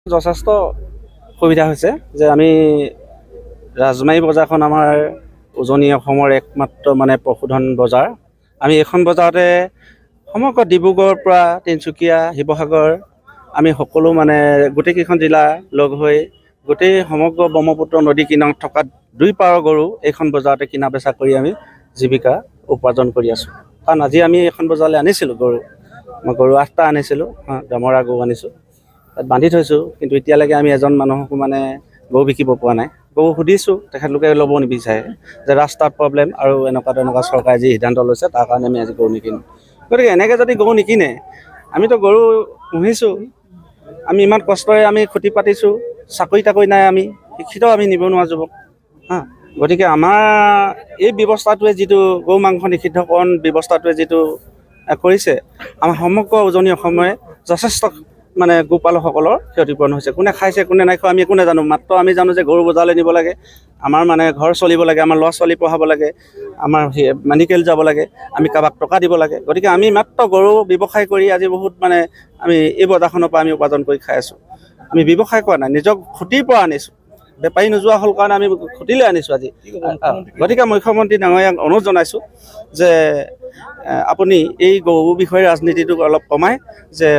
যথেষ্ট সুবিধা হৈছে যে আমি ৰাজমাৰী বজাৰখন আমাৰ উজনি অসমৰ একমাত্ৰ পশুধন বজাৰ। আমি এখন বজাৰতে সমগ্ৰ ডিব্ৰুগড়ৰ পৰা তিনিচুকীয়া, শিৱসাগৰ আমি সকলো গোটেইকেইখন জিলা লগ হৈ গোটেই সমগ্ৰ ব্ৰহ্মপুত্ৰ নদী কিনাৰত থকা 2 পাৰৰ গৰু এইখন বজাৰতে কিনা বেচা কৰি আমি জীৱিকা উপাৰ্জন কৰি আছোঁ। কাৰণ আজি আমি এখন বজাৰলৈ আনিছিলোঁ মই গৰু 8টা আনিছিলোঁ, দমৰা গৰু আনিছোঁ, তাত বান্ধি থৈছোঁ। কিন্তু এতিয়ালৈকে আমি এজন মানুহকো গৰু বিকিব পৰা নাই। গৰু সুধিছোঁ, তেখেতলোকে ল'ব নিবিচাৰে যে ৰাস্তাত প্ৰব্লেম আৰু এনেকুৱা চৰকাৰে যি সিদ্ধান্ত লৈছে তাৰ কাৰণে আমি আজি গৰু নিকিনো। গতিকে এনেকৈ যদি গৰু নিকিনে, আমিতো গৰু পুহিছোঁ, আমি ইমান কষ্টৰে আমি খুটি পাতিছোঁ, চাকৰি তাকৰি নাই, আমি শিক্ষিত, আমি নিবনুৱা যুৱক গতিকে আমাৰ এই ব্যৱস্থাটোৱে যিটো গৰু মাংস নিষিদ্ধকৰণ ব্যৱস্থাটোৱে যিটো কৰিছে, আমাৰ সমগ্ৰ উজনি অসমে যথেষ্ট গোপালকসকলৰ ক্ষতিপূৰণ হৈছে। কোনে খাইছে কোনে নাই খোৱা আমি একো নাজানো, মাত্ৰ আমি জানো যে গৰু বজাৰলৈ নিব লাগে, আমাৰ ঘৰ চলিব লাগে, আমাৰ ল'ৰা ছোৱালী পঢ়াব লাগে, আমাৰ মেডিকেল যাব লাগে, আমি কাৰোবাক টকা দিব লাগে। গতিকে আমি মাত্ৰ গৰু ব্যৱসায় কৰি আজি বহুত আমি এই বজাৰখনৰ পৰা আমি উপাৰ্জন কৰি খাই আছোঁ। আমি ব্যৱসায় কৰা নাই, নিজক খুটিৰ পৰা আনিছোঁ, বেপাৰী নোযোৱা হ'ল কাৰণে আমি খুটিলৈ আনিছোঁ আজি। গতিকে মুখ্যমন্ত্ৰী ডাঙৰীয়াক অনুৰোধ জনাইছোঁ যে আপুনি এই গৰু বিষয়ে ৰাজনীতিটো অলপ কমাই যে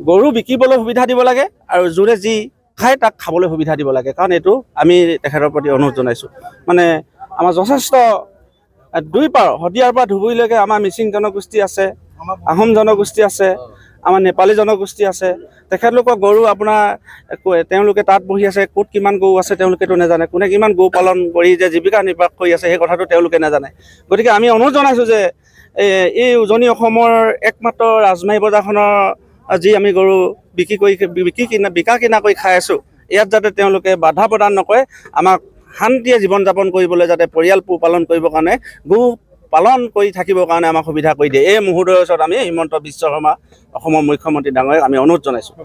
গৰু বিকিবলৈ সুবিধা দিব লাগে আৰু যোনে যি খায় তাক খাবলৈ সুবিধা দিব লাগে। কাৰণ এইটো আমি তেখেতৰ প্ৰতি অনুৰোধ জনাইছোঁ। আমাৰ যথেষ্ট 2 পাৰ শদিয়াৰ পৰা ধুবুৰীলৈকে আমাৰ মিচিং জনগোষ্ঠী আছে, আহোম জনগোষ্ঠী আছে, আমাৰ নেপালী জনগোষ্ঠী আছে। তেখেতলোকৰ গৰু তেওঁলোকে তাত বহি আছে, ক'ত কিমান গৰু আছে তেওঁলোকেতো নাজানে, কোনে কিমান গৰু পালন কৰি যে জীৱিকা নিৰ্বাহ কৰি আছে সেই কথাটো তেওঁলোকে নাজানে। গতিকে আমি অনুৰোধ জনাইছোঁ যে এই উজনি অসমৰ একমাত্ৰ ৰাজমাৰী বজাৰখনৰ যি আমি গৰু বিকা কিনা কৰি খাই আছোঁ, ইয়াত যাতে তেওঁলোকে বাধা প্ৰদান নকৰে, আমাক শান্তিয়ে জীৱন যাপন কৰিবলৈ যাতে পৰিয়াল পোহপালন কৰিবৰ কাৰণে গৰু পালন কৰি থাকিবৰ কাৰণে আমাক সুবিধা কৰি দিয়ে। এই মুহূৰ্তৰ ওচৰত আমি হিমন্ত বিশ্ব শৰ্মা অসমৰ মুখ্যমন্ত্ৰী ডাঙৰীয়াক আমি অনুৰোধ জনাইছোঁ।